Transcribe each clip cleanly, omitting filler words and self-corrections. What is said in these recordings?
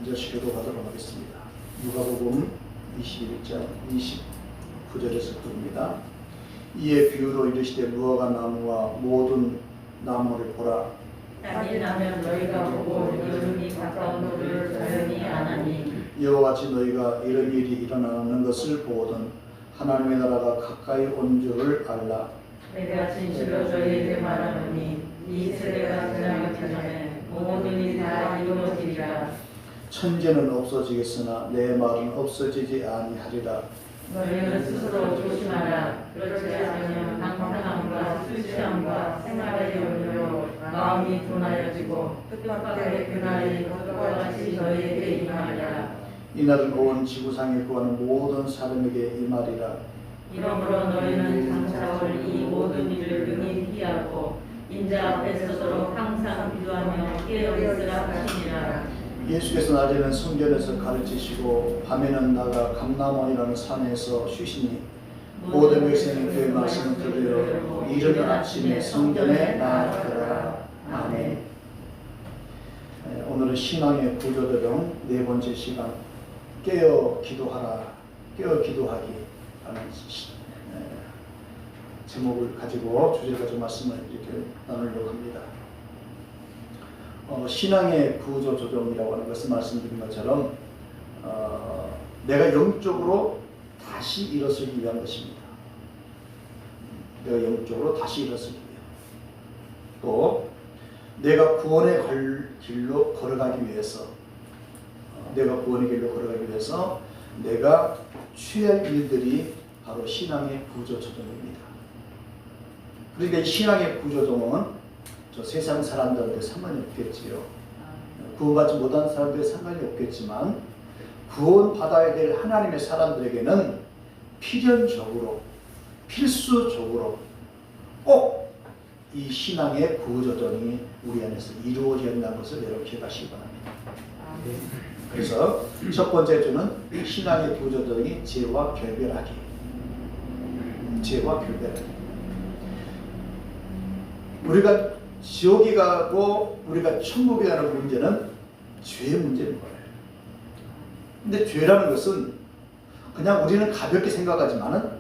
이제 기도하도록 하겠습니다. 누가복음 21장 29절에서 부릅니다. 이에 비유로 이르시되 무화과 나무와 모든 나무를 보라. 달이 나면 너희가 보고 여름이 가까운 것을 자연히 아나니 이와 같이 너희가 이런 일이 일어나는 것을 보거든 하나님의 나라가 가까이 온 줄을 알라. 내가 진실로 너희에게 말하노니 이 세대가 지나가기 전에 모든 일이 다 이루어지리라. 천재는 없어지겠으나 내 말은 없어지지 아니하리라. 너희는 스스로 조심하라. 그렇지 않으면 방탕함과 술취함과 생활의 염려로 마음이 둔하여지고 뜻밖의 그날이 것과 같이 너희에게 임하리라. 이날은 온 지구상에 구하는 모든 사람에게 임하리라. 이러므로 너희는 장차올 이 모든 일을 능히 피하고 인자 앞에 서도록 항상 기도하며 깨어있으라 하시니라. 예수께서 낮에는 성전에서 가르치시고 밤에는 나가 감람원이라는 산에서 쉬시니 모든 백성이 그의 말씀을 들으려 이른 아침에 성전에 나아가더라. 아멘. 오늘은 신앙의 구조조정 네 번째 시간 깨어 기도하라, 깨어 기도하기 라는 제목을 가지고 주제를 가지고 말씀을 이렇게 나누려고 합니다. 신앙의 구조조정이라고 하는 것을 말씀드린 것처럼 내가 영적으로 다시 일어서기 위한 것입니다. 내가 영적으로 다시 일어서기 위한, 또 내가 구원의 길로 걸어가기 위해서, 내가 구원의 길로 걸어가기 위해서 내가 취할 일들이 바로 신앙의 구조조정입니다. 그러니까 이 신앙의 구조조정은 저 세상 사람들한테 상관이 없겠지요. 구원받지 못한 사람들에 상관이 없겠지만 구원받아야 될 하나님의 사람들에게는 필연적으로, 필수적으로 꼭 이 신앙의 구조조정이 우리 안에서 이루어져야 한다는 것을 여러분 기억하시기 바랍니다. 그래서 첫 번째 주는 신앙의 구조조정이 죄와 결별하기. 죄와 결별하기. 우리가 지옥에 가고 우리가 천국에 가는 문제는 죄의 문제인 거예요. 근데 죄라는 것은 그냥 우리는 가볍게 생각하지만은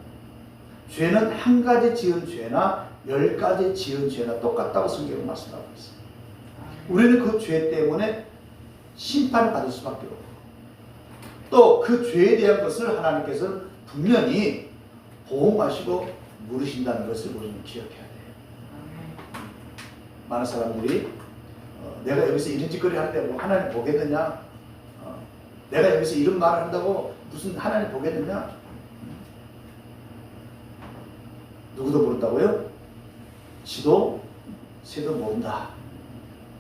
죄는 한 가지 지은 죄나 10가지 지은 죄나 똑같다고 성경은 말씀하고 있어요. 우리는 그 죄 때문에 심판을 받을 수밖에 없고 또 그 죄에 대한 것을 하나님께서 분명히 보호하시고 물으신다는 것을 우리는 기억해야 돼요. 많은 사람들이 내가 여기서 이런 짓거리 하는데 뭐 하나님 보겠느냐, 내가 여기서 이런 말을 한다고 무슨 하나님 보겠느냐, 누구도 모른다고요? 지도 새도 모른다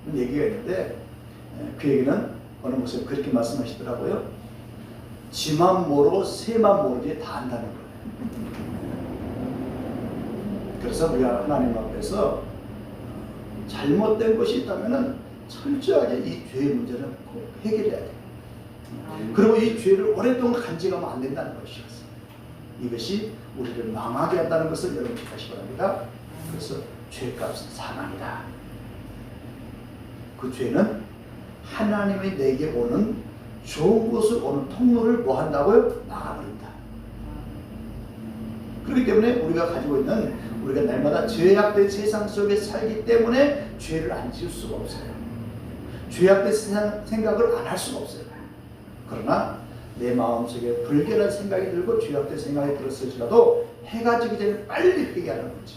이런 얘기가 있는데 그 얘기는 어느 곳에 그렇게 말씀하시더라고요. 지만 모르고 새만 모르지 다 안다는 거예요. 그래서 우리가 하나님 앞에서 잘못된 것이 있다면 철저하게 이 죄의 문제는 꼭 해결해야 돼요. 그리고 이 죄를 오랫동안 간직하면 안 된다는 것이었어요. 이것이 우리를 망하게 한다는 것을 여러분 기억하시기 바랍니다. 그래서 죄값은 사망이다. 그 죄는 하나님이 내게 오는 좋은 것을 오는 통로를 뭐 한다고요? 막아버린다. 그렇기 때문에 우리가 가지고 있는, 우리가 날마다 죄악된 세상 속에 살기 때문에 죄를 안 지을 수가 없어요. 죄악된 세상 생각을 안 할 수가 없어요. 그러나 내 마음속에 불결한 생각이 들고 죄악된 생각이 들었을지라도 해가 지기 전에 빨리 회개하는 거지.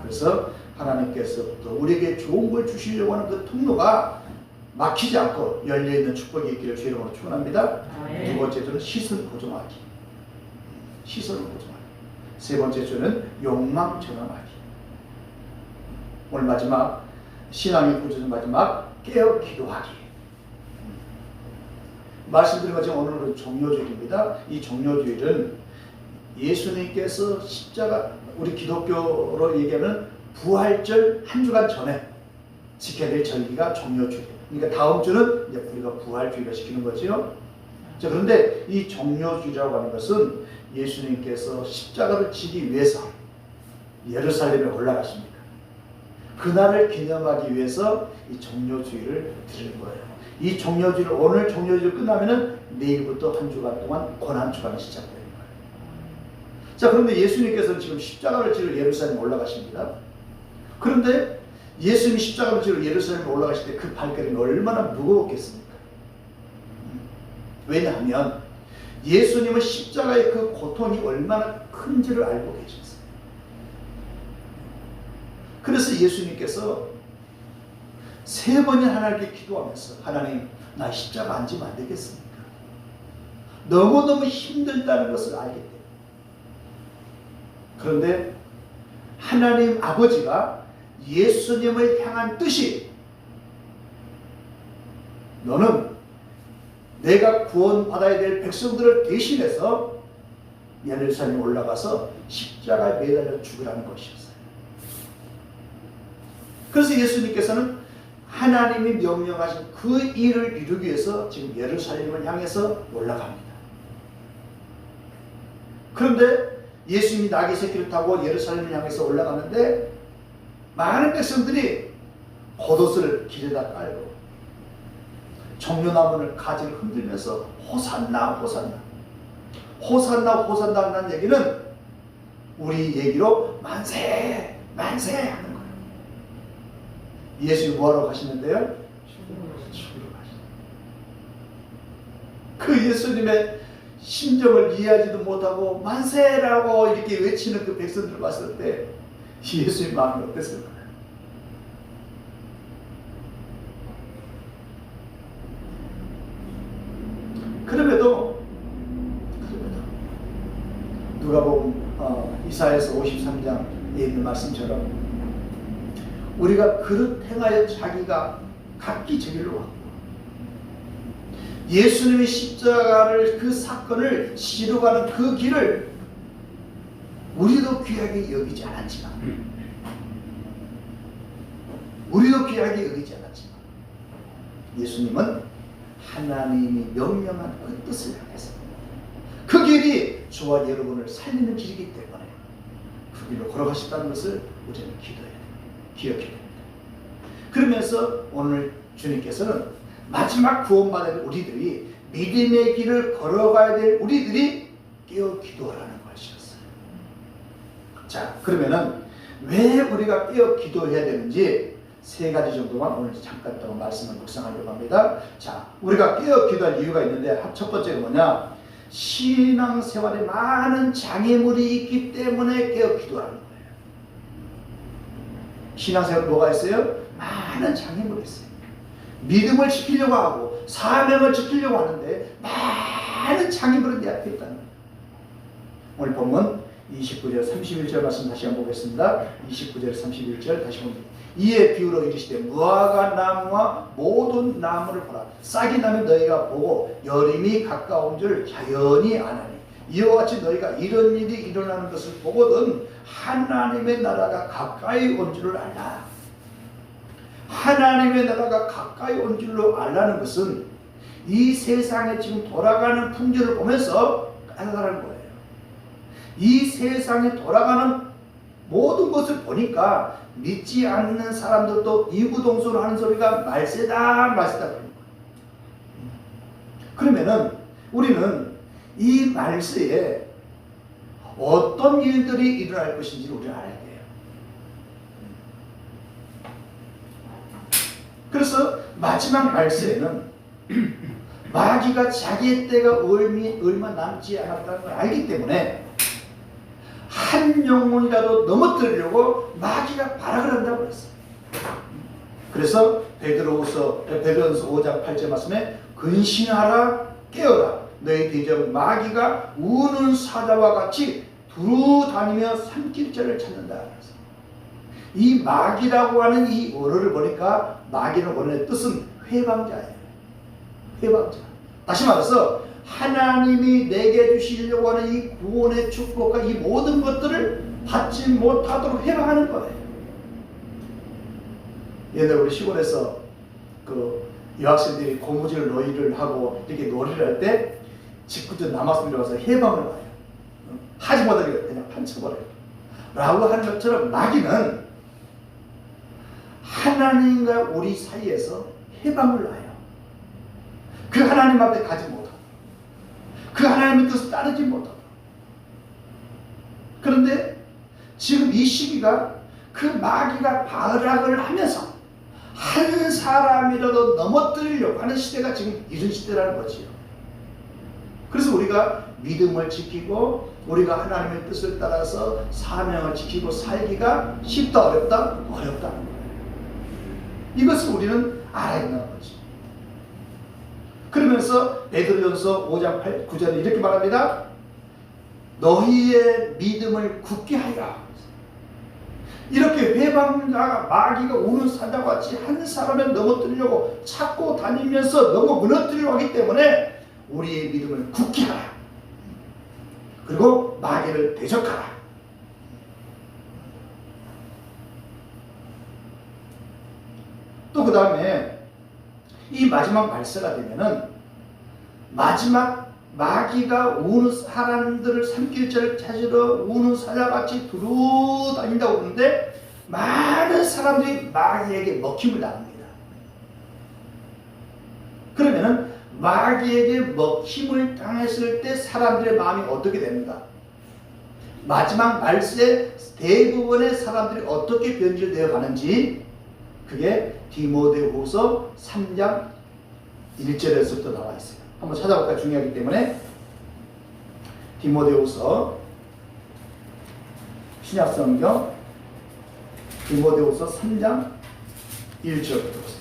그래서 하나님께서부터 우리에게 좋은 걸 주시려고 하는 그 통로가 막히지 않고 열려있는 축복이 있기를 주의 이름으로 축원합니다. 두 번째 주는 시선 고정하기. 시선을 고정하기. 세 번째 주는 욕망 전환하기. 오늘 마지막 신앙의 구조는 마지막 깨어 기도하기. 말씀드린 것처럼 오늘은 종료주일입니다. 이 종료주일은 예수님께서 십자가, 우리 기독교로 얘기하면 부활절 한 주간 전에 지켜야 될 절기가 종료주일. 그러니까 다음 주는 이제 우리가 부활주의를 시키는 거죠. 자, 그런데 이 종료주의라고 하는 것은 예수님께서 십자가를 지기 위해서 예루살렘에 올라가십니다. 그날을 기념하기 위해서 이 종료주의를 드리는 거예요. 이 종려주일, 오늘 종려주일 끝나면은 내일부터 한 주간 동안 고난주간이 시작되는 거예요. 자, 그런데 예수님께서는 지금 십자가를 지러 예루살렘에 올라가십니다. 그런데 예수님이 십자가를 지러 예루살렘에 올라가실 때 그 발걸음이 얼마나 무거웠겠습니까? 왜냐하면 예수님은 십자가의 그 고통이 얼마나 큰지를 알고 계셨어요. 그래서 예수님께서 3번이나 하나님께 기도하면서 하나님, 나 십자가 안 지면 안 되겠습니까? 너무너무 힘들다는 것을 알기 때문에. 그런데 하나님 아버지가 예수님을 향한 뜻이 너는 내가 구원받아야 될 백성들을 대신해서 예루살렘에 올라가서 십자가에 매달려 죽으라는 것이었어요. 그래서 예수님께서는 하나님이 명령하신 그 일을 이루기 위해서 지금 예루살렘을 향해서 올라갑니다. 그런데 예수님이 나귀 새끼를 타고 예루살렘을 향해서 올라가는데 많은 백성들이 겉옷을 길에다 깔고 종려나무를 가지를 흔들면서 호산나 호산나 호산나 호산나 하는 얘기는 우리 얘기로 만세 만세 하는 거예요. 예수님이 뭐하러 가시는데요? 죽으러 가시는. 그 예수님의 심정을 이해하지도 못하고 만세라고 이렇게 외치는 그 백성들을 봤을 때 예수님 마음이 어땠을까요? 그럼에도 누가복음 이사야서 53장에 있는 말씀처럼 우리가 그릇 행하여 자기가 각기 저기로 왔고 예수님의 십자가를 그 사건을 치러가는 그 길을 우리도 귀하게 여기지 않았지만 예수님은 하나님이 명령한 그 뜻을 향해서 그 길이 저와 여러분을 살리는 길이기 때문에 그 길로 걸어가셨다는 것을 우리는 기억해야 됩니다. 그러면서 오늘 주님께서는 마지막 구원받아야 될 우리들이 믿음의 길을 걸어가야 될 우리들이 깨어 기도하라는 것이었어요. 자, 그러면은 왜 우리가 깨어 기도해야 되는지 3가지 정도만 오늘 잠깐 더 말씀을 묵상하려고 합니다. 자, 우리가 깨어 기도할 이유가 있는데 첫 번째는 뭐냐? 신앙생활에 많은 장애물이 있기 때문에 깨어 기도하는 거예요. 신앙생활 뭐가 있어요? 많은 장애물이 있어요. 믿음을 지키려고 하고 사명을 지키려고 하는데 많은 장애물은 내 앞에 있다는 거예요. 오늘 본문 29절 31절 말씀 다시 한번 보겠습니다. 29절 31절 다시 봅니다. 이에 비유로 이르시되 무화과 나무와 모든 나무를 보라. 싹이 나면 너희가 보고 여림이 가까운 줄 자연히 아나니 이와 같이 너희가 이런 일이 일어나는 것을 보거든 하나님의 나라가 가까이 온 줄을 알라. 하나님의 나라가 가까이 온 줄로 알라는 것은 이 세상에 지금 돌아가는 풍경을 보면서 알아가는 거예요. 이 세상에 돌아가는 모든 것을 보니까 믿지 않는 사람들도 이구동성으로 하는 소리가 말세다 말세다 그러는 거예요. 그러면은 우리는 이 말세에 어떤 일들이 일어날 것인지 우리는 알아야 돼요. 그래서 마지막 말세에는 마귀가 자기의 때가 얼마 남지 않았다는 걸 알기 때문에 한 영혼이라도 넘어뜨리려고 마귀가 발악을 한다고 했어요. 그래서 베드로서 5장 8절 말씀에 근신하라 깨어라 너희 대적 마귀가 우는 사자와 같이 두루 다니며 삼킬자를 찾는다. 이 마귀라고 하는 이 언어를 보니까 마귀는 원래 뜻은 회방자예요. 회방자. 다시 말해서 하나님이 내게 주시려고 하는 이 구원의 축복과 이 모든 것들을 받지 못하도록 회방하는 거예요. 옛날에 우리 시골에서 그 여학생들이 고무줄 놀이를 하고 이렇게 놀이를 할 때 직구들 남학생들이 와서 해방을 봐요. 하지 못하게 그냥 판쳐버려요. 라고 하는 것처럼 마귀는 하나님과 우리 사이에서 해방을 놔요. 그 하나님 앞에 가지 못하고 그 하나님의 뜻을 따르지 못하고. 그런데 지금 이 시기가 그 마귀가 발악을 하면서 한 사람이라도 넘어뜨리려고 하는 시대가 지금 이런 시대라는 거지요. 그래서 우리가 믿음을 지키고 우리가 하나님의 뜻을 따라서 사명을 지키고 살기가 쉽다 어렵다? 어렵다는 거예요. 이것을 우리는 알아야 한다는 거지. 그러면서 베드로전서 5장 9절에 이렇게 말합니다. 너희의 믿음을 굳게 하여. 이렇게 회방자가 마귀가 우는 사자같이 한 사람을 넘어뜨리려고 찾고 다니면서 너무 무너뜨리려고 하기 때문에 우리의 믿음을 굳게 하라. 그리고 마귀를 대적하라. 또 그 다음에 이 마지막 말세가 되면은 마지막 마귀가 우는 사람들을 삼킬자를 찾으러 우는 사자같이 두루 다닌다고 하는데 많은 사람들이 마귀에게 먹힘을 당합니다. 그러면은 마귀에게 먹힘을 당했을 때 사람들의 마음이 어떻게 됩니까? 마지막 말세 대부분의 사람들이 어떻게 변질되어 가는지 그게 디모데후서 3장 1절에서부터 나와 있어요. 한번 찾아볼까요? 중요하기 때문에. 디모데후서 신약성경 디모데후서 3장 1절부터 보세요.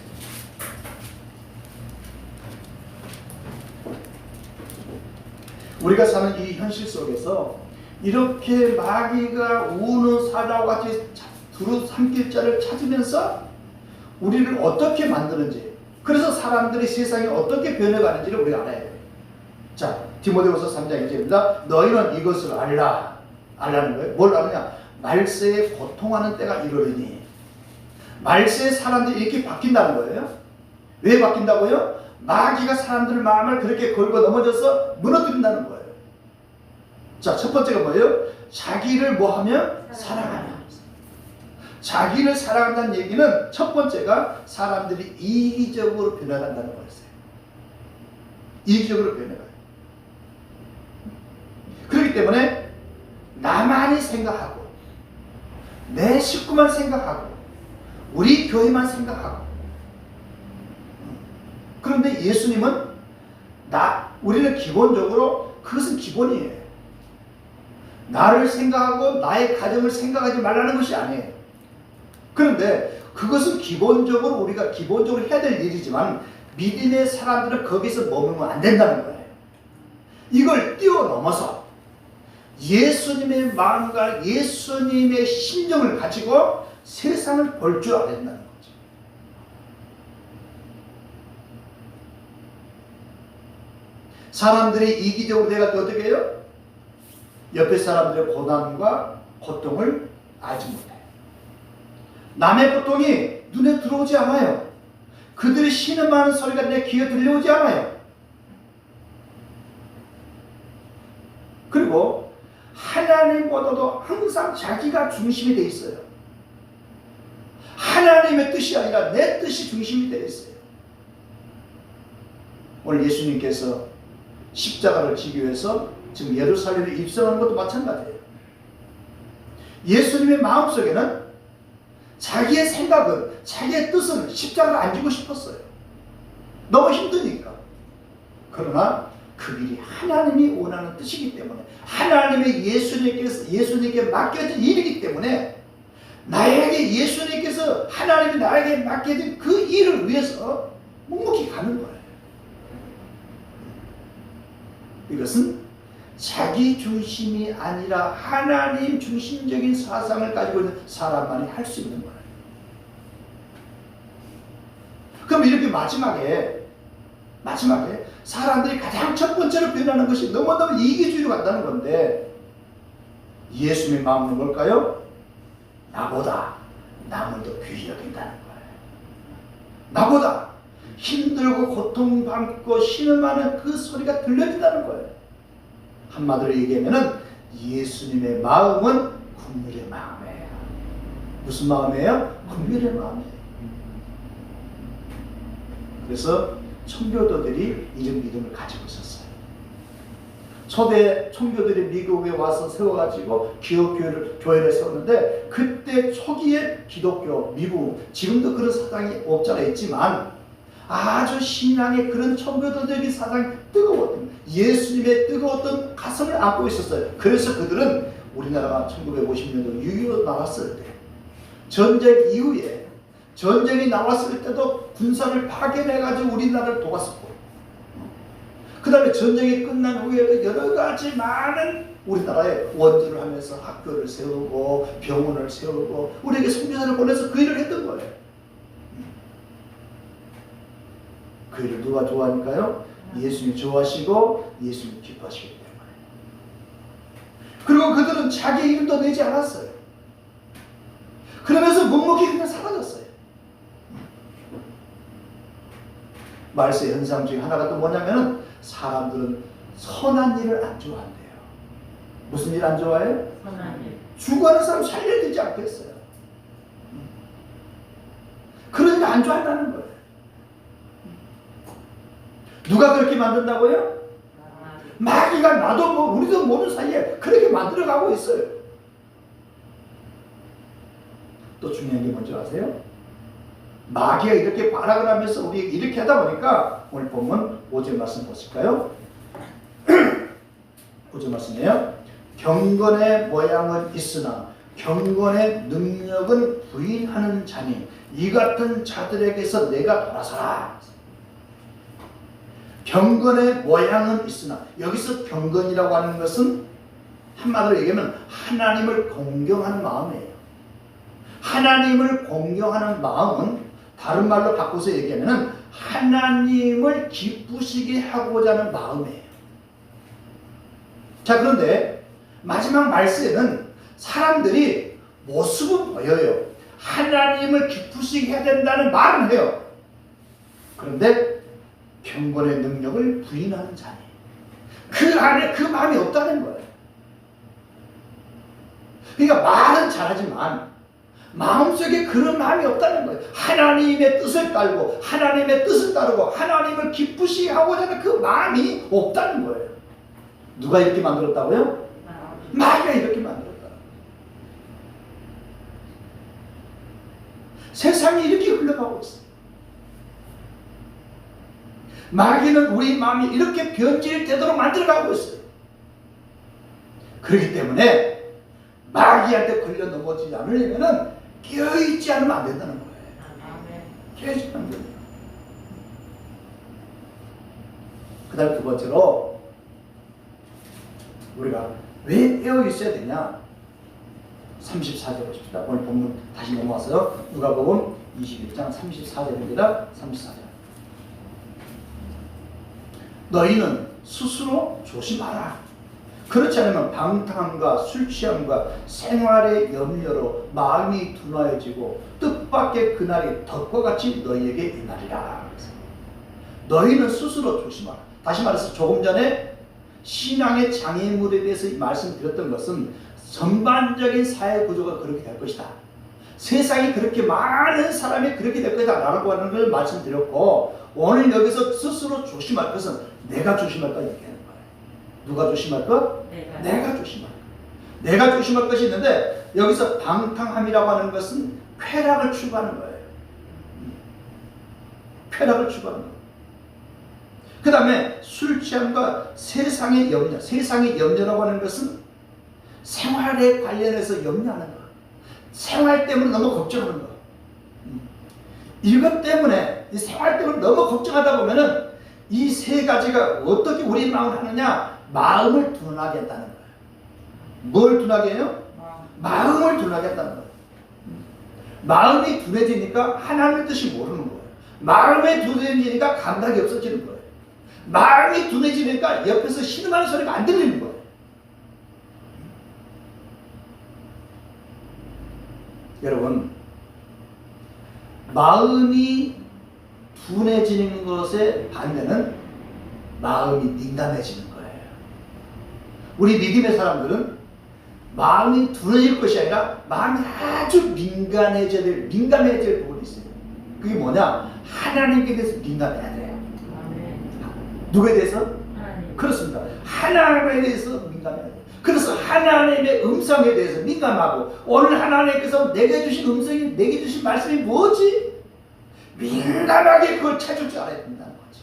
우리가 사는 이 현실 속에서 이렇게 마귀가 우는 사자와 같이 두루 삼킬 자를 찾으면서 우리를 어떻게 만드는지, 그래서 사람들이 세상에 어떻게 변해가는지를 우리가 알아야 돼요. 자, 디모데후서 3장 1절입니다. 너희는 이것을 알라. 알라는 거예요. 뭘 아느냐? 말세에 고통하는 때가 이르리니. 말세에 사람들이 이렇게 바뀐다는 거예요. 왜 바뀐다고요? 마귀가 사람들 마음을 그렇게 걸고 넘어져서 무너뜨린다는 거예요. 자, 첫 번째가 뭐예요? 자기를 뭐하면? 사랑하면. 자기를 사랑한다는 얘기는 첫 번째가 사람들이 이기적으로 변해간다는 거였어요. 이기적으로 변해가요. 그렇기 때문에 나만이 생각하고 내 식구만 생각하고 우리 교회만 생각하고. 그런데 예수님은 우리는 기본적으로 그것은 기본이에요. 나를 생각하고 나의 가정을 생각하지 말라는 것이 아니에요. 그런데 그것은 기본적으로 우리가 기본적으로 해야 될 일이지만 믿음의 사람들은 거기서 머물면 안 된다는 거예요. 이걸 뛰어넘어서 예수님의 마음과 예수님의 심정을 가지고 세상을 볼 줄 알아야 된다는 거죠. 사람들이 이기적으로 내가 또 어떻게 해요? 옆에 사람들의 고난과 고통을 알지 못해요. 남의 고통이 눈에 들어오지 않아요. 그들이 신음하는 소리가 내 귀에 들려오지 않아요. 그리고 하나님보다도 항상 자기가 중심이 되어 있어요. 하나님의 뜻이 아니라 내 뜻이 중심이 되어 있어요. 오늘 예수님께서 십자가를 지기 위해서 지금 예루살렘에 입성하는 것도 마찬가지예요. 예수님의 마음속에는 자기의 생각은, 자기의 뜻은 십자가를 안 지고 싶었어요. 너무 힘드니까. 그러나 그 일이 하나님이 원하는 뜻이기 때문에, 하나님의 예수님께 맡겨진 일이기 때문에, 나에게 예수님께서 하나님이 나에게 맡겨진 그 일을 위해서 묵묵히 가는 거예요. 이것은 자기 중심이 아니라 하나님 중심적인 사상을 가지고 있는 사람만이 할 수 있는 거예요. 그럼 이렇게 마지막에 사람들이 가장 첫 번째로 변하는 것이 너무너무 이기주의로 간다는 건데, 예수님의 마음은 뭘까요? 나보다 남을 더 귀히 여긴다는 거예요. 나보다 힘들고 고통받고 신음하는 그 소리가 들려진다는 거예요. 한마디로 얘기하면 예수님의 마음은 긍휼의 마음이에요. 무슨 마음이에요? 긍휼의 마음이에요. 그래서 청교도들이 이런 믿음을 가지고 있었어요. 초대 청교들이 미국에 와서 세워가지고 기독교회를 세웠는데, 그때 초기에 기독교, 미국, 지금도 그런 사상이 없잖아 있지만, 아주 신앙의 그런 청교도들이 사상이 뜨거웠던, 예수님의 뜨거웠던 가슴을 안고 있었어요. 그래서 그들은 우리나라가 1950년도 6.25 나왔을 때, 전쟁 이후에, 전쟁이 나왔을 때도 군사를 파견해가지고 우리나라를 도왔었고, 그 다음에 전쟁이 끝난 후에도 여러 가지 많은 우리나라에 원조를 하면서 학교를 세우고 병원을 세우고 우리에게 선교사를 보내서 그 일을 했던 거예요. 그 일을 누가 좋아하니까요? 예수님이 좋아하시고 예수님이 기뻐하시기 때문에. 그리고 그들은 자기 이름도 내지 않았어요. 그러면서 묵묵히 그냥 사라졌어요. 말세 현상 중에 하나가 또 뭐냐면은, 사람들은 선한 일을 안 좋아한대요. 무슨 일 안 좋아해요? 선한 일. 죽어가는 사람 살려되지 않겠어요. 그러니까 안 좋아한다는 거예요. 누가 그렇게 만든다고요? 마귀가 나도 우리도 모르는 사이에 그렇게 만들어가고 있어요. 또 중요한 게 뭔지 아세요? 마귀가 이렇게 발악을 하면서 우리 이렇게 하다 보니까, 오늘 보면 5절 말씀 보실까요? 5절 말씀이에요. 경건의 모양은 있으나 경건의 능력은 부인하는 자니 이 같은 자들에게서 내가 돌아서라. 경건의 모양은 있으나, 여기서 경건이라고 하는 것은 한마디로 얘기하면 하나님을 공경하는 마음이에요. 하나님을 공경하는 마음은 다른 말로 바꿔서 얘기하면 하나님을 기쁘시게 하고자 하는 마음이에요. 자, 그런데 마지막 말씀에는 사람들이 모습은 보여요. 하나님을 기쁘시게 해야 된다는 말은 해요. 그런데 경건의 능력을 부인하는 자니 그 안에 그 마음이 없다는 거예요. 그러니까 말은 잘하지만 마음속에 그런 마음이 없다는 거예요. 하나님의 뜻을 따르고 하나님의 뜻을 따르고 하나님을 기쁘시게 하고자 하는 그 마음이 없다는 거예요. 누가 이렇게 만들었다고요? 마귀가 이렇게 만들었다. 세상이 이렇게 흘러가고 있어요. 마귀는 우리 마음이 이렇게 변질되도록 만들어가고 있어요. 그렇기 때문에 마귀한테 걸려 넘어지지 않으려면 깨어있지 않으면 안 된다는 거예요. 깨어있지 않으면 안 된다. 그 다음 두 번째로, 우리가 왜 깨어있어야 되냐? 34절 보십시다. 오늘 본문 다시 넘어와서요. 누가복음 21장 34절입니다. 34절. 너희는 스스로 조심하라. 그렇지 않으면 방탕함과 술 취함과 생활의 염려로 마음이 둔하여지고 뜻밖의 그날이 덕과 같이 너희에게 임하리라. 너희는 스스로 조심하라. 다시 말해서 조금 전에 신앙의 장애물에 대해서 말씀드렸던 것은 전반적인 사회 구조가 그렇게 될 것이다. 세상이 그렇게 많은 사람이 그렇게 될 것이다 라고 하는 걸 말씀드렸고, 오늘 여기서 스스로 조심할 것은 내가 조심할 거 얘기하는 거예요. 누가 조심할 것? 내가 조심할 것. 내가 조심할 것이 있는데, 여기서 방탕함이라고 하는 것은 쾌락을 추구하는 거예요. 쾌락을 추구하는 거예요. 그 다음에 술 취함과 세상의 염려. 세상의 염려라고 하는 것은 생활에 관련해서 염려하는 거. 생활 때문에 너무 걱정하는 거. 이것 때문에, 이 생활 때문에 너무 걱정하다 보면은 이 세 가지가 어떻게 우리 마음을 하느냐? 마음을 둔하게 한다는 거예요. 뭘 둔하게 해요? 마음을 둔하게 한다는 거예요. 마음이 둔해지니까 하나님의 뜻이 모르는 거예요. 마음이 둔해지니까 감각이 없어지는 거예요. 마음이 둔해지니까 옆에서 신음하는 소리가 안 들리는 거예요. 여러분, 마음이 둔해지는 것의 반대는 마음이 민감해지는 거예요. 우리 믿음의 사람들은 마음이 둔해질 것이 아니라 마음이 아주 민감해질 부분이 있어요. 그게 뭐냐? 하나님께 대해서 민감해야 돼요. 누구에 대해서? 하나님. 그렇습니다. 하나님에 대해서 민감해야 돼요. 그래서 하나님의 음성에 대해서 민감하고, 오늘 하나님께서 내게 주신 음성이, 내게 주신 말씀이 뭐지? 민감하게 그걸 찾을 줄 알아야 된다는 거지.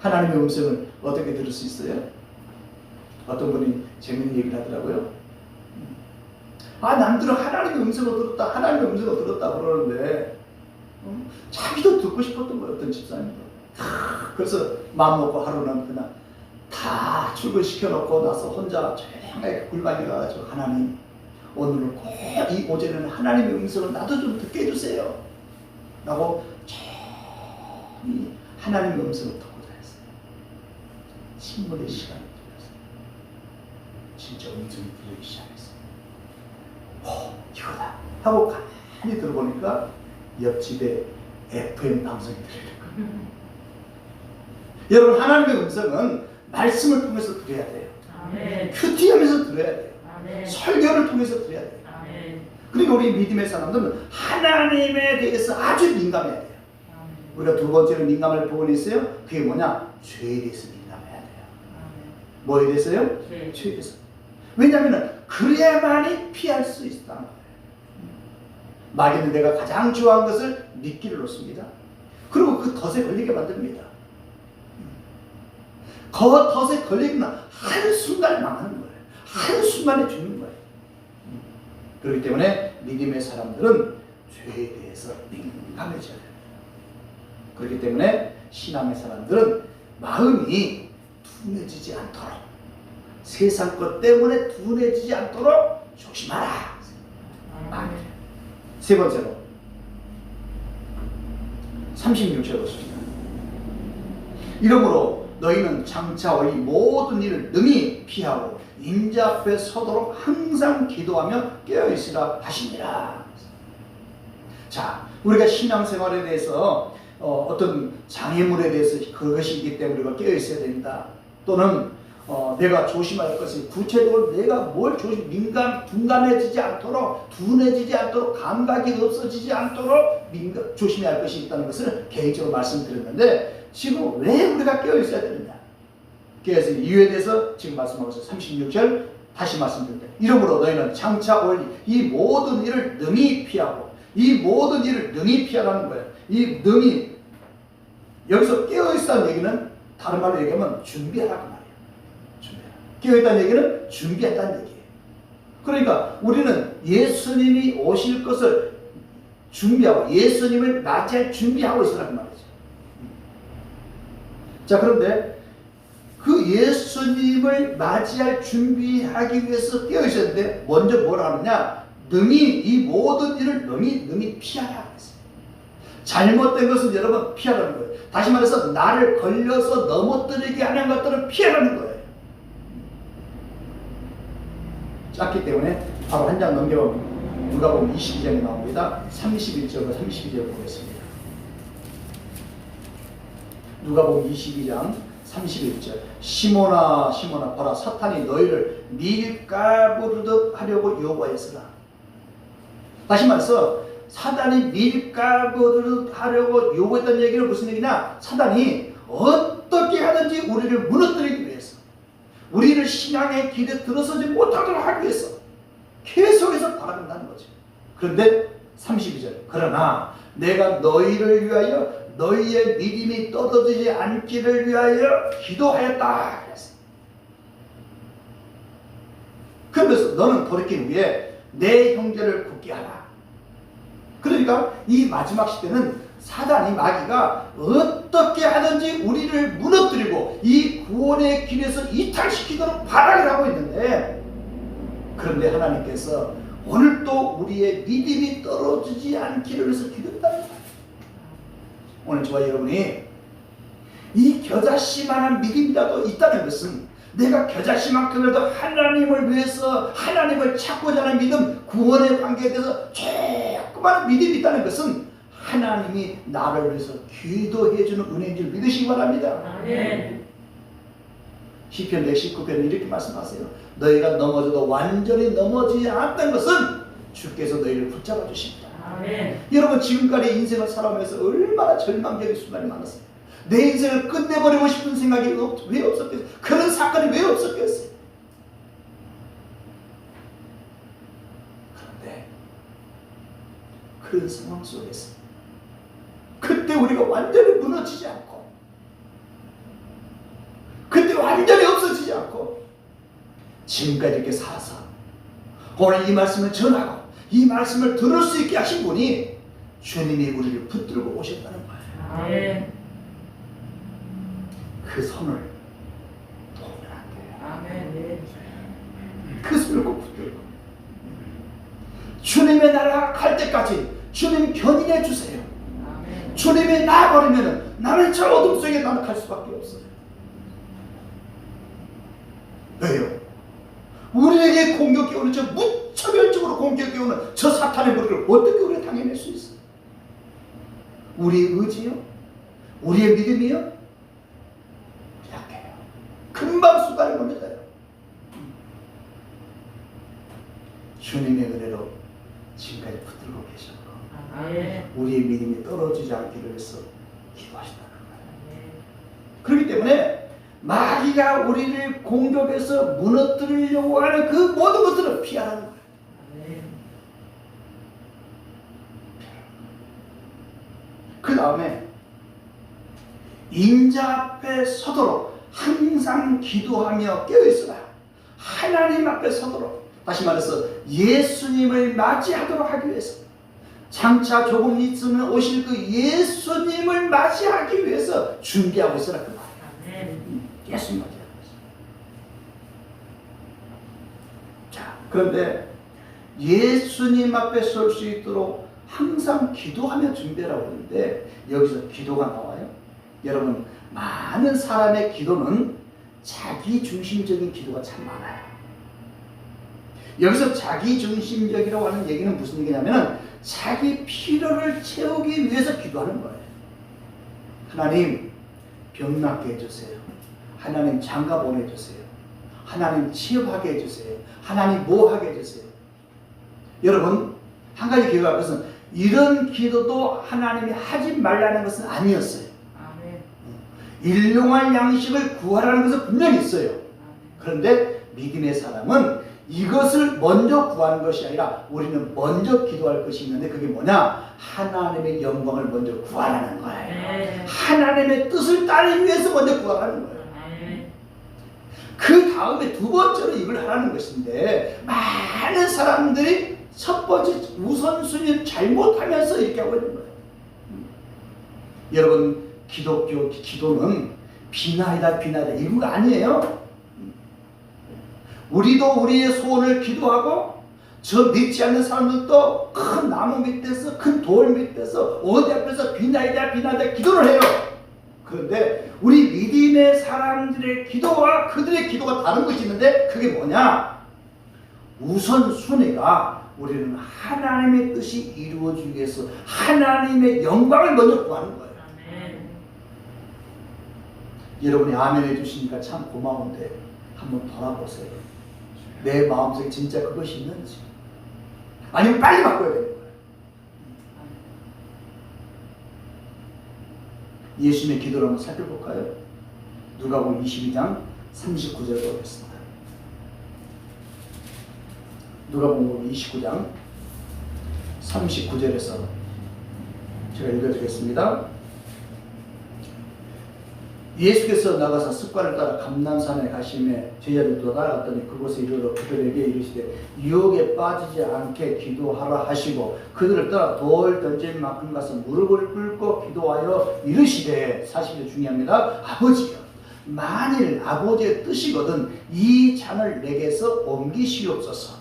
하나님의 음성을 어떻게 들을 수 있어요? 어떤 분이 재밌는 얘기를 하더라고요. 남들은 하나님의 음성을 들었다, 하나님의 음성을 들었다 그러는데 자기도 듣고 싶었던 거예요, 어떤 집사님도. 그래서 마음 먹고 하루는 그냥 다 출근시켜놓고 나서 혼자 조용하게 굴반에 가가지고, 하나님, 오늘은 꼭 이 오전에는 하나님의 음성을 나도 좀 듣게 해주세요 라고 조용히 하나님의 음성을 듣고자 했어요. 침묵의 시간이 들렸어요. 진짜 음성이 들리기 시작했어요. 이거다 하고 가만히 들어보니까 옆집에 FM 방송이 들리는 거예요. 여러분, 하나님의 음성은 말씀을 통해서 들어야 돼요. 아멘. 큐티하면서 들어야 돼요. 아멘. 설교를 통해서 들어야 돼요. 아멘. 그러니까 우리 믿음의 사람들은 하나님에 대해서 아주 민감해야 돼요. 아멘. 우리가 두 번째로 민감할 부분이 있어요. 그게 뭐냐? 죄에 대해서 민감해야 돼요. 아멘. 뭐에 대해서요? 죄. 죄에 대해서. 왜냐하면 그래야만이 피할 수 있다는 거예요. 마귀는 내가 가장 좋아하는 것을 미끼를 놓습니다. 그리고 그 덫에 걸리게 만듭니다. 그 덫에 걸리면 한순간에 망하는 거예요. 한순간에 죽는 거예요. 그렇기 때문에 믿음의 사람들은 죄에 대해서 민감해져야 돼요. 그렇기 때문에 신앙의 사람들은 마음이 둔해지지 않도록, 세상 것 때문에 둔해지지 않도록 조심하라. 아멘. 세 번째로 36절 보십니다. 이러므로 너희는 장차 이 모든 일을 능히 피하고 인자 앞에 서도록 항상 기도하며 깨어있으라 하시니라. 자, 우리가 신앙생활에 대해서 어떤 장애물에 대해서 그것이기 때문에 우리가 깨어있어야 된다. 또는 내가 조심할 것이, 구체적으로 내가 뭘 둔감해지지 않도록, 둔해지지 않도록, 감각이 없어지지 않도록 조심해야 할 것이 있다는 것을 개인적으로 말씀드렸는데, 지금 왜 우리가 깨어있어야 되느냐? 그래서 이유에 대해서 지금 말씀하고 있어요. 36절 다시 말씀드립니다. 이러므로 너희는 장차 올 이 모든 일을 능히 피하고, 이 모든 일을 능히 피하라는 거예요. 이 능히, 여기서 깨어있다는 얘기는 다른 말로 얘기하면 준비하라고 말이에요. 깨어있다는 얘기는 준비했다는 얘기예요. 그러니까 우리는 예수님이 오실 것을 준비하고 예수님을 맞이할 준비하고 있으라는 말이죠. 자, 그런데 그 예수님을 맞이할 준비하기 위해서 깨어있어야 되는데, 먼저 뭐라 하느냐? 능히, 이 모든 일을 능히 피하라 그랬어요. 잘못된 것은 여러분 피하라는 거예요. 다시 말해서 나를 걸려서 넘어뜨리게 하는 것들은 피하라는 거예요. 짧기 때문에 바로 한 장 넘겨보면 누가복음 22장이 나옵니다. 31절과 32절 보겠습니다. 누가복음 22장 31절. 시몬아 시몬아 보라, 사탄이 너희를 밀가부르듯 하려고 요구하였으나. 다시 말해서 사단이 밀가부르듯 하려고 요구했다는 얘기는 무슨 얘기냐? 사단이 어떻게 하든지 우리를 무너뜨리기 위해서, 우리를 신앙의 길에 들어서지 못하도록 하기 위해서 계속해서 바라본다는 거죠. 그런데 32절. 그러나 내가 너희를 위하여 너희의 믿음이 떨어지지 않기를 위하여 기도하였다 그랬어요. 그래서 너는 돌이킨 후에 내 형제를 굳게 하라. 그러니까 이 마지막 시대는 사단이, 마귀가 어떻게 하든지 우리를 무너뜨리고 이 구원의 길에서 이탈시키도록 발악을 하고 있는데, 그런데 하나님께서 오늘 또 우리의 믿음이 떨어지지 않기를 위해서 기도했다는 거예요. 오늘 저와 여러분이 이 겨자씨만한 믿음이라도 있다는 것은, 내가 겨자씨만큼이라도 하나님을 위해서 하나님을 찾고자 하는 믿음, 구원의 관계에 대해서 조그마한 믿음이 있다는 것은 하나님이 나를 위해서 기도해주는 은혜인 줄 믿으시기 바랍니다. 아멘. 시편 119편은 이렇게 말씀하세요. 너희가 넘어져도 완전히 넘어지지 않았다는 것은 주께서 너희를 붙잡아 주십니다. 아멘. 여러분 지금까지 인생을 살아오면서 얼마나 절망적인 순간이 많았어요. 내 인생을 끝내버리고 싶은 생각이 왜 없었겠어요? 그런 사건이 왜 없었겠어요? 그런데 그런 상황 속에서 그때 우리가 완전히 무너지지 않고 그때 완전히 없어지지 않고 지금까지 이렇게 살아서 오늘 이 말씀을 전하고 이 말씀을 들을 수 있게 하신 분이 주님이 우리를 붙들고 오셨다는 거예요. 아멘. 그 손을 놓으면 안 돼요. 아멘. 그 손을 꼭 붙들고 주님의 나라가 갈 때까지 주님 견인해 주세요. 아멘. 주님이 나버리면 나는 저 어둠 속에 나는 갈 수밖에 없어요. 왜요? 우리에게 공격해 오는 저 무차별적으로 공격해 오는 저 사탄의 무리를 어떻게 우리가 당해낼 수 있어요? 우리의 의지요? 우리의 믿음이요? 약해요. 금방 수단을 넘어져요. 주님의 은혜로 지금까지 붙들고 계셨고 아멘. 우리의 믿음이 떨어지지 않기를 위해서 기도하신다는 거예요. 그렇기 때문에 마귀가 우리를 공격해서 무너뜨리려고 하는 그 모든 것들을 피하라는 거예요. 아멘. 그 다음에 인자 앞에 서도록 항상 기도하며 깨어있어라. 하나님 앞에 서도록, 다시 말해서 예수님을 맞이하도록 하기 위해서, 장차 조금 있으면 오실 그 예수님을 맞이하기 위해서 준비하고 있어라 그 말이에요. 아멘. 예수님 맞이하고 있어요. 자, 그런데 예수님 앞에 설 수 있도록 항상 기도하며 준비하라고 하는데 여기서 기도가 나와요. 여러분, 많은 사람의 기도는 자기 중심적인 기도가 참 많아요. 여기서 자기 중심적이라고 하는 얘기는 무슨 얘기냐면 자기 필요를 채우기 위해서 기도하는 거예요. 하나님 병 낫게 해주세요. 하나님 장가 보내주세요. 하나님 취업하게 해주세요. 하나님 뭐 하게 해주세요. 여러분, 한 가지 기억할 것은 이런 기도도 하나님이 하지 말라는 것은 아니었어요. 아멘. 일용할 양식을 구하라는 것은 분명히 있어요. 그런데 믿음의 사람은 이것을 먼저 구하는 것이 아니라 우리는 먼저 기도할 것이 있는데 그게 뭐냐? 하나님의 영광을 먼저 구하라는 거예요. 네. 하나님의 뜻을 따르기 위해서 먼저 구하라는 거예요. 아멘. 그 다음에 두 번째로 이걸 하라는 것인데 많은 사람들이 첫 번째 우선순위를 잘못하면서 이렇게 하고 있는 거예요. 여러분, 기독교 기도는 비나이다 이거가 아니에요. 우리도 우리의 소원을 기도하고 저 믿지 않는 사람들도 큰 나무 밑에서 큰 돌 밑에서 어디 앞에서 비나이다 기도를 해요. 그런데 우리 믿음의 사람들의 기도와 그들의 기도가 다른 것이 있는데 그게 뭐냐? 우선순위가 우리는 하나님의 뜻이 이루어지기 위해서 하나님의 영광을 먼저 구하는 거예요. 아멘. 여러분이 아멘 해주시니까 참 고마운데 한번 돌아보세요. 내 마음속에 진짜 그것이 있는지 아니면 빨리 바꿔야 되는 거예요. 예수님의 기도를 한번 살펴볼까요? 누가복음 22장 39절로 보겠습니다. 누가복음 29장 39절에서 제가 읽어드리겠습니다. 예수께서 나가서 습관을 따라 감람산에 가시매 제자들도 따라갔더니 그곳에 이르러 그들에게 이르시되 유혹에 빠지지 않게 기도하라 하시고 그들을 따라 돌 던질 만큼 가서 무릎을 꿇고 기도하여 이르시되, 사실이 중요합니다. 아버지여, 만일 아버지의 뜻이거든 이 잔을 내게서 옮기시옵소서.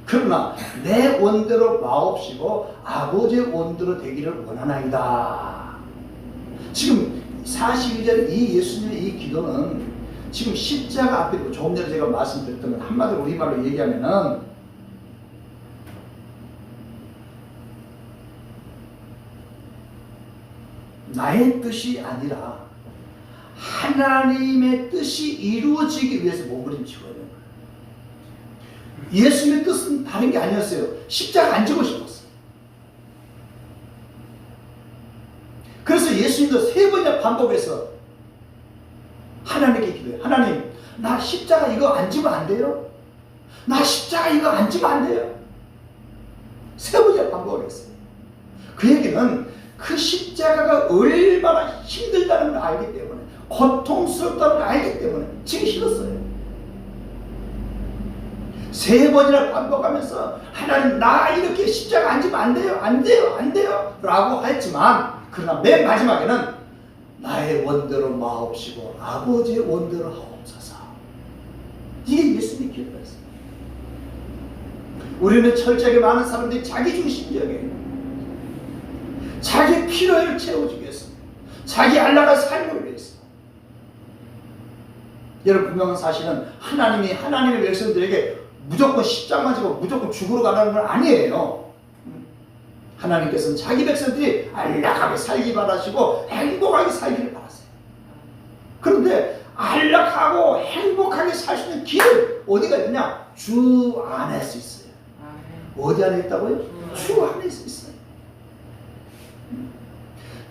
그러나 내 원대로 마옵시고 아버지의 원대로 되기를 원하나이다. 지금 42절 이 예수님의 이 기도는 지금 십자가 앞에 있고 조금 전에 제가 말씀드렸던 건 한마디로 우리말로 얘기하면은 나의 뜻이 아니라 하나님의 뜻이 이루어지기 위해서 몸부림치고 있는 거예요. 예수님의 뜻은 다른 게 아니었어요. 십자가 안 지고 싶었어요. 그래서 예수님도 3번이나 반복해서 하나님께 기도해요. 하나님, 나 십자가 이거 안 지면 안 돼요? 나 십자가 이거 안 지면 안 돼요? 3번이나 반복을 했어요. 그 얘기는 그 십자가가 얼마나 힘들다는 걸 알기 때문에, 고통스럽다는 걸 알기 때문에 지기 싫었어요. 3번이나 반복하면서 하나님, 나 이렇게 십자가 안 지면 안 돼요? 안 돼요? 안 돼요? 라고 했지만, 그러나 맨 마지막에는 나의 원대로 마옵시고 아버지의 원대로 하옵소서. 이게 예수님의 기도였어요. 우리는 철저하게 많은 사람들이 자기 중심적이에요. 자기 필요를 채워주기 위해서, 자기 안락한 삶을 위해서. 여러분, 분명한 사실은 하나님이 하나님의 백성들에게 무조건 십자가만 지고 무조건 죽으러 가라는 건 아니에요. 하나님께서는 자기 백성들이 안락하게 살기 바라시고 행복하게 살기를 바라세요. 그런데 안락하고 행복하게 살 수 있는 길은 어디가 있느냐? 주 안에서 있어요. 어디 안에 있다고요? 주 안에서 있어요.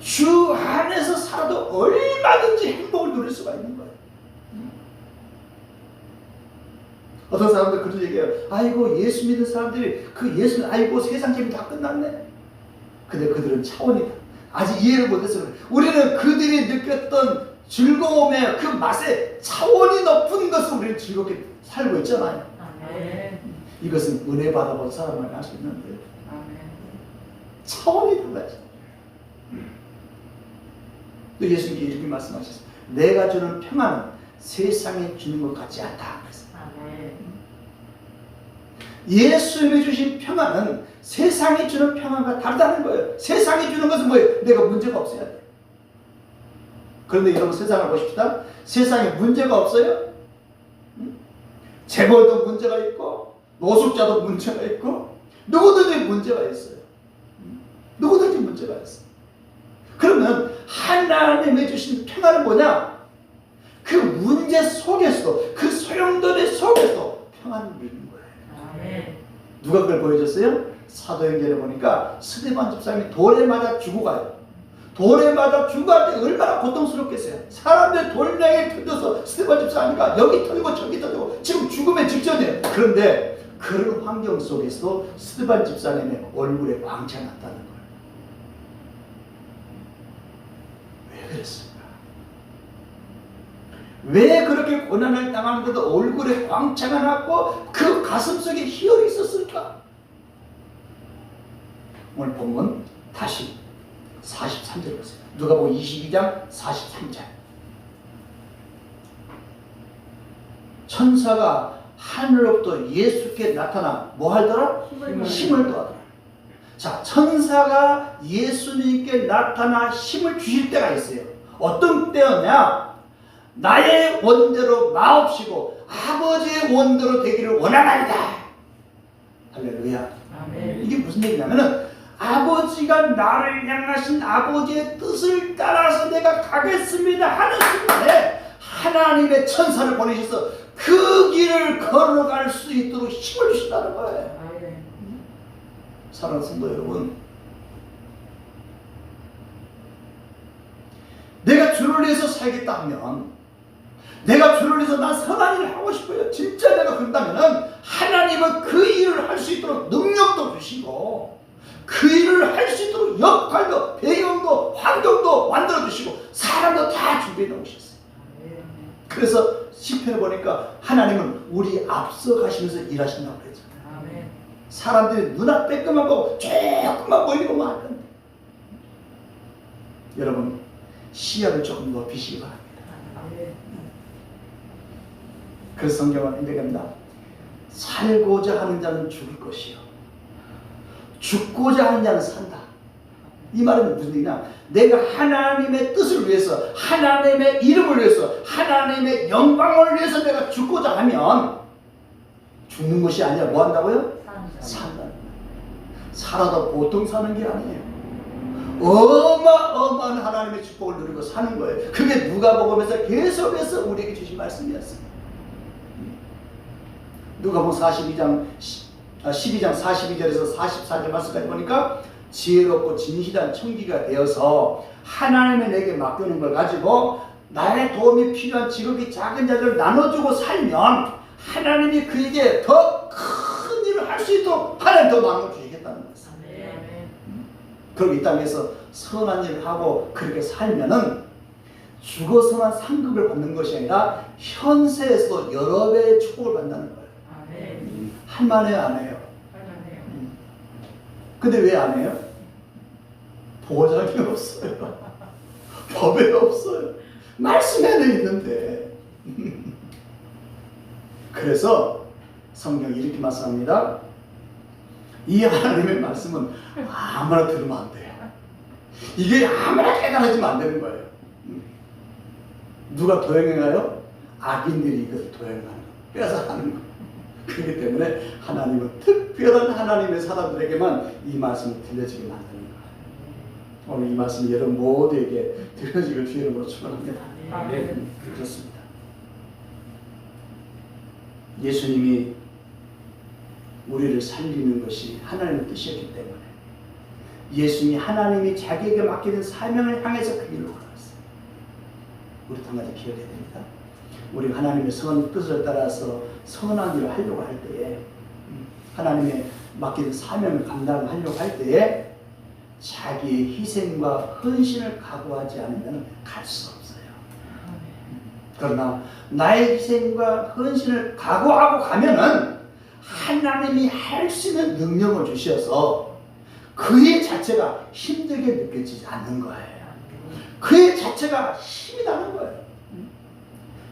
주 안에서 살아도 얼마든지 행복을 누릴 수가 있는 거예요. 어떤 사람들 그런 얘기해요. 아이고, 예수 믿는 사람들이 그 예수는 알고 세상 재미 다 끝났네. 근데 그들은 차원이다. 아직 이해를 못해서 그래. 우리는 그들이 느꼈던 즐거움의 그 맛에 차원이 높은 것을 우리는 즐겁게 살고 있잖아요. 이것은 은혜 받아본 사람만 알 수 있는데 차원이 달라져. 또 예수님께 이렇게 말씀하셨어요. 내가 주는 평안은 세상에 주는 것 같지 않다. 예수님이 주신 평안은 세상이 주는 평안과 다르다는 거예요. 세상이 주는 것은 뭐예요? 내가 문제가 없어야 돼. 그런데 여러분, 세상을 보십시다. 세상에 문제가 없어요? 재벌도 문제가 있고, 노숙자도 문제가 있고, 누구든지 문제가 있어요. 누구든지 문제가 있어요. 그러면 하나님이 주신 평안은 뭐냐? 그 문제 속에서도, 그 소용돌이 속에서도 평안을 누리는 거예요. 누가 그걸 보여줬어요? 사도행전에 보니까 스데반 집사님이 돌에 맞아 죽어 가요. 돌에 맞아 죽어갈 때 얼마나 고통스럽겠어요. 사람들 돌멩이 터져서 스데반 집사님과 여기 터지고 저기 터지고 지금 죽음의 직전이에요. 그런데 그런 환경 속에서도 스데반 집사님의 얼굴에 광채가 났다는 거예요. 왜 그랬을까? 왜 그렇게 고난을 당하는데도 얼굴에 광채가 났고 그 가슴속에 희열이 있었을까? 오늘 본문 다시 43절 보세요. 누가복음 22장 43절. 천사가 하늘로부터 예수께 나타나 뭐 하더라? 힘을 더하더라. 자, 천사가 예수님께 나타나 힘을 주실 때가 있어요. 어떤 때였냐? 나의 원대로 마옵시고 아버지의 원대로 되기를 원하나이다. 할렐루야. 아멘. 이게 무슨 얘기냐면은 아버지가 나를 향하신 아버지의 뜻을 따라서 내가 가겠습니다 하는 순간에 하나님의 천사를 보내셔서 그 길을 걸어갈 수 있도록 힘을 주신다는 거예요. 사랑하는 성도 여러분, 내가 주를 위해서 살겠다 하면, 내가 주를 위해서 난 선한 일을 하고 싶어요. 진짜 내가 그런다면은 하나님은 그 일을 할 수 있도록 능력도 주시고 그 일을 할 수 있도록 역할도, 배경도, 환경도 만들어 주시고 사람도 다 준비해 놓으셨어요. 그래서 시편을 보니까 하나님은 우리 앞서 가시면서 일하신다고 그랬잖아요. 사람들이 눈앞에 것만 보고 조금만 멀리 보면 안 된다. 여러분, 시야를 조금 높이시기 바랍니다. 그래서 성경은 이렇게 합니다. 살고자 하는 자는 죽을 것이요 죽고자 하는 자는 산다. 이 말은 무슨 얘기냐? 내가 하나님의 뜻을 위해서, 하나님의 이름을 위해서, 하나님의 영광을 위해서 내가 죽고자 하면 죽는 것이 아니라 뭐 한다고요? 산다. 살아도 보통 사는 게 아니에요. 어마어마한 하나님의 축복을 누리고 사는 거예요. 그게 누가복음에서 계속해서 우리에게 주신 말씀이었어요. 누가복음 12장 42절에서 44절 말씀까지 보니까 지혜롭고 진실한 청지기가 되어서 하나님의 내게 맡기는 걸 가지고 나의 도움이 필요한 지극히 작은 자들을 나눠주고 살면 하나님이 그에게 더 큰 일을 할 수 있도록 하나님 더 많은 걸 주시겠다는 거예요. 그리고 이 땅에서 선한 일을 하고 그렇게 살면은 죽어서만 상급을 받는 것이 아니라 현세에서도 여러 배의 축복을 받는다는 거예요. 할만해요, 안 해요? 근데 왜 안 해요? 보장이 없어요. 법에 없어요. 말씀에는 있는데. 그래서 성경이 이렇게 말씀합니다. 이 하나님의 말씀은 아무나 들으면 안 돼요. 이게 아무나 깨달아지면 안 되는 거예요. 누가 도행해가요? 악인들이 이것을 도행하는 거, 뺏어가는 거. 그렇기 때문에 하나님은 특별한 하나님의 사람들에게만 이 말씀을 들려지게 만드는 거예요. 오늘 이 말씀이 여러분 모두에게 들려지길 주의 이름으로 축원합니다. 네, 그렇습니다. 예수님이 우리를 살리는 것이 하나님의 뜻이었기 때문에 예수님이 하나님이 자기에게 맡기는 사명을 향해서 그 길로 걸어갔어요. 우리도 한 가지 기억해야 됩니다. 우리가 하나님의 선 뜻을 따라서 선한 일을 하려고 할 때에 하나님의 맡기는 사명을 감당하려고 할 때에 자기의 희생과 헌신을 각오하지 않으면 갈 수 없어요. 그러나 나의 희생과 헌신을 각오하고 가면은 하나님이 할 수 있는 능력을 주셔서 그의 자체가 힘들게 느껴지지 않는 거예요. 그의 자체가 힘이 나는 거예요.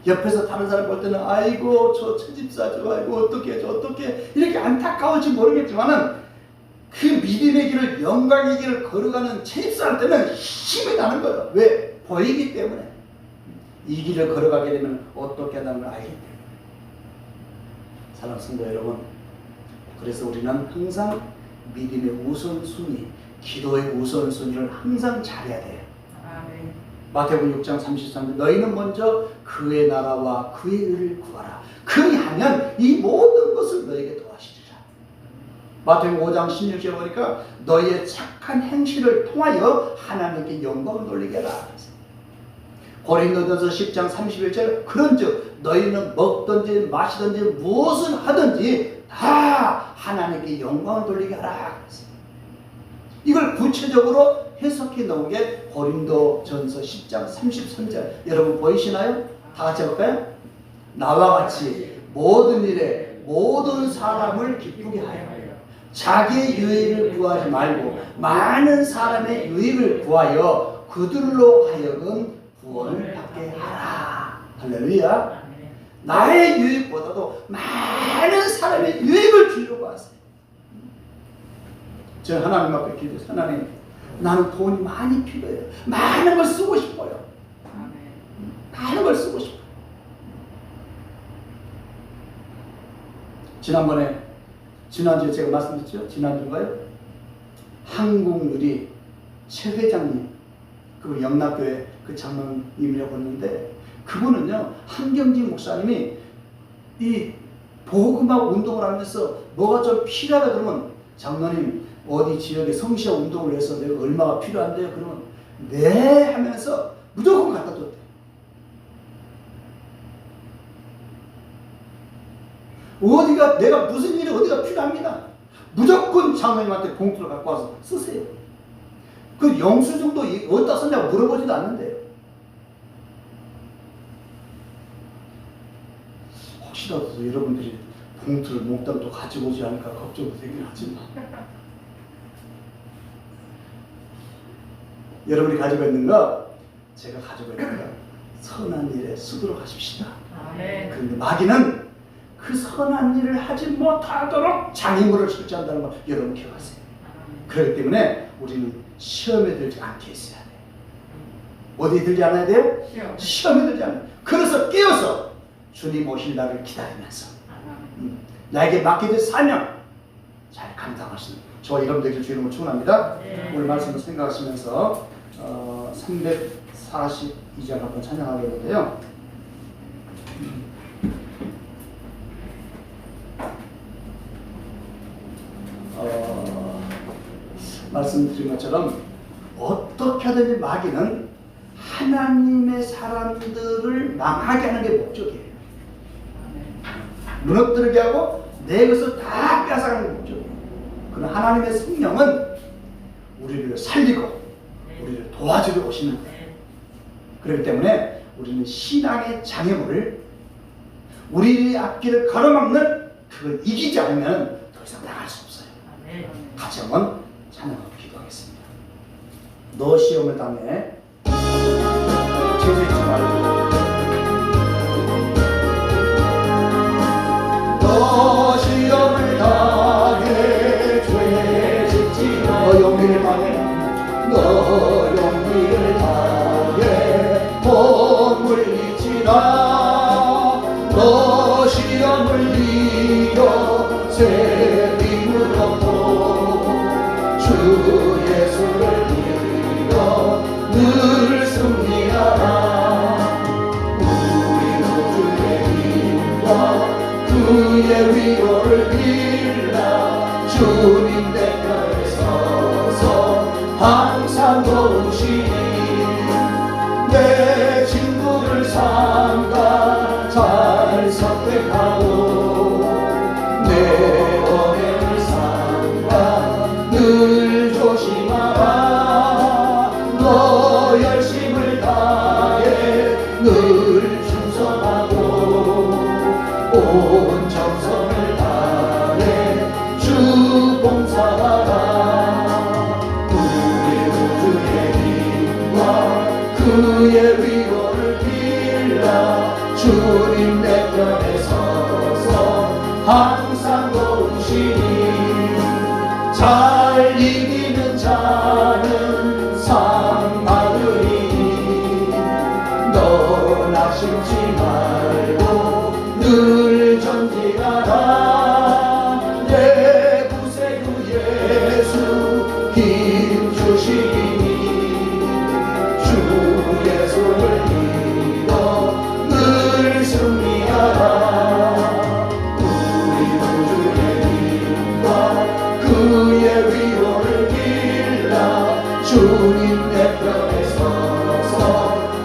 옆에서 다른 사람 볼 때는 아이고 저 채집사죠, 아이고 어떻게 이렇게 안타까울지 모르겠지만은 그 믿음의 길을, 영광의 길을 걸어가는 채집사한테는 힘이 나는 거예요. 왜? 보이기 때문에. 이 길을 걸어가게 되면 어떻게 하는 걸 알기 때문에. 사랑하는 성도 여러분, 그래서 우리는 항상 믿음의 우선순위, 기도의 우선순위를 항상 잘해야 돼요. 마태복음 6장 33절 너희는 먼저 그의 나라와 그의 의를 구하라. 그리하면 이 모든 것을 너에게 도와주리라. 마태복음 5장 16절 보니까 너희의 착한 행실을 통하여 하나님께 영광을 돌리게 하라. 고린도전서 10장 31절 그런즉 너희는 먹든지 마시든지 무엇을 하든지 다 하나님께 영광을 돌리게 하라. 이걸 구체적으로 해석해 놓은 게 고린도전서 10장 33절. 여러분 보이시나요? 다 같이 해볼까요? 나와 같이 모든 일에 모든 사람을 기쁘게 하여 자기의 유익을 구하지 말고 많은 사람의 유익을 구하여 그들로 하여금 구원을 받게 하라. 할렐루야. 나의 유익보다도 많은 사람의 유익을 주려고 하세요. 저 하나님 앞에 기도해서 하나님, 나는 돈이 많이 필요해요. 많은 걸 쓰고 싶어요. 많은 걸 쓰고 싶어요. 지난주에 제가 말씀드렸죠? 지난주인가요? 한국누리 최 회장님, 그 영락교회 그 장로님이라고 했는데, 그분은요, 한경진 목사님이 이 복음학 운동을 하면서 뭐가 좀 필요하다 그러면, 장로님 어디 지역에 성시화 운동을 해서 내가 얼마가 필요한데요? 그러면 네 하면서 무조건 갖다 줬대. 어디가 내가 무슨 일이 어디가 필요합니다. 무조건 장로님한테 봉투를 갖고 와서 쓰세요. 그 영수증도 어디다 썼냐고 물어보지도 않는데요. 혹시라도 여러분들이 봉투를 몽땅 또 가지고 오지 않을까 걱정도 되긴 하지만 여러분이 가지고 있는 거, 제가 가지고 있는 거 선한 일에 쓰도록 하십시다. 그런데 마귀는 그 선한 일을 하지 못하도록 장애물을 설치한다는 걸 여러분 기억하세요. 그렇기 때문에 우리는 시험에 들지 않게 있어야 돼요. 어디에 들지 않아야 돼요? 시험에 들지 않아요. 그래서 깨어서 주님 오실 날을 기다리면서 나에게 맡겨진 사명 잘 감당할 수 있는 저와 여러분들에게 주님을 축원합니다. 오늘 말씀을 생각하시면서 342장 한번 찬양하겠는데요. 말씀드린 것처럼 어떻게 하든지 마귀는 하나님의 사람들을 망하게 하는 게 목적이에요. 무너뜨리게 하고 내 것을 다 뺏어가는 게 목적이에요. 그러나 하나님의 성령은 우리를 살리고 우리를 도와주려 오시는 거예요. 그렇기 때문에 우리는 신앙의 장애물을 우리의 앞길을 가로막는 그걸 이기지 않으면 더 이상 나갈 수 없어요. 같이 한번 찬양하고 기도하겠습니다. 너 시험을 당해 죄짓지 말고 너 시험을 당해 죄짓지 말고 너 용기를 당해 너 용기를 당해 몸을 잊지라 너 시험을 이겨 새 힘을 얻고 주 예수를 믿어 늘 승리하라 우리 구주의 힘과 그의 위로를 빌라 주님 내 편에 서서 항상 도우시니 내 친구를 삼가 잘 선택하고 내 언행을 삼가 늘 조심하라 너 열심을 다해 늘 충성하고 온 정성을 다해 주 봉사하라 우리 구주의 힘과 그의 위로를 빌라 주님 내 편에 서서 항상 도우시니 잘 이기는 자는 상 받으리니 너 낙심치 말고 늘 전진하라 내 구세주 예수 힘 주시니 주 예수를 믿어 늘 승리하라 우리 구주의 힘과 그의 위로를 빌라 주님 내 편에 서서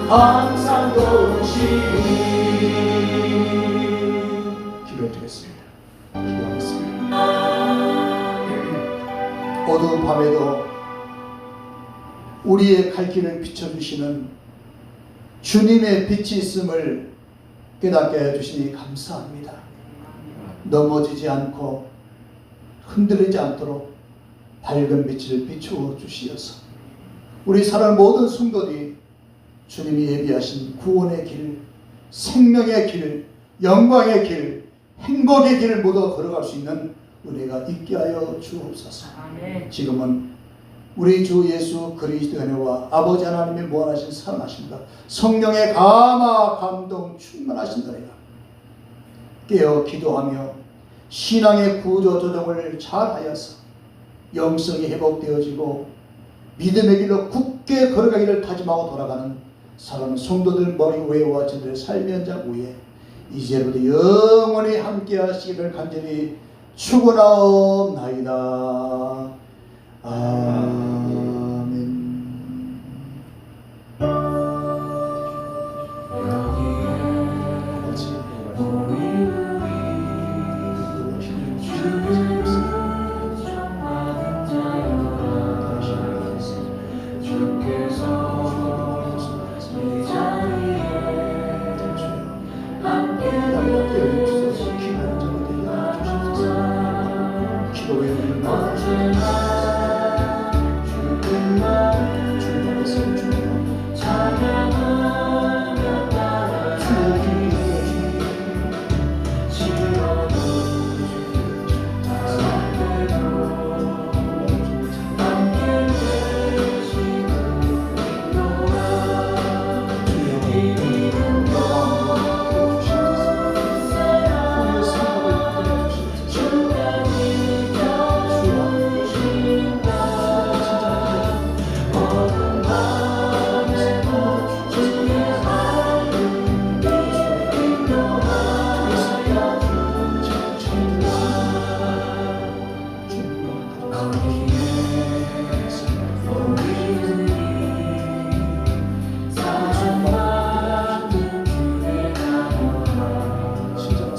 항상 도우시니 기도드리겠습니다. 기도하겠습니다. 어두운 밤에도 우리의 갈 길을 비춰주시는 주님의 빛이 있음을 깨닫게 해주시니 감사합니다. 넘어지지 않고 흔들리지 않도록 밝은 빛을 비추어 주시어서 우리 사랑 모든 성도들이 주님이 예비하신 구원의 길, 생명의 길, 영광의 길, 행복의 길을 모두 걸어갈 수 있는 은혜가 있게 하여 주옵소서. 아멘. 지금은 우리 주 예수 그리스도의 은혜와 아버지 하나님의 무한하신 사랑하심과 성령의 감화 감동 충만하신 은혜가 깨어 기도하며 신앙의 구조 조정을 잘하여서 영성이 회복되어지고 믿음의 길로 굳게 걸어가기를 다짐하고 돌아가는 사랑하는 성도들 머리 위와 저들의 삶의 현장 위에 이제부터 영원히 함께 하시기를 간절히 축원하옵나이다. 아멘. Oh,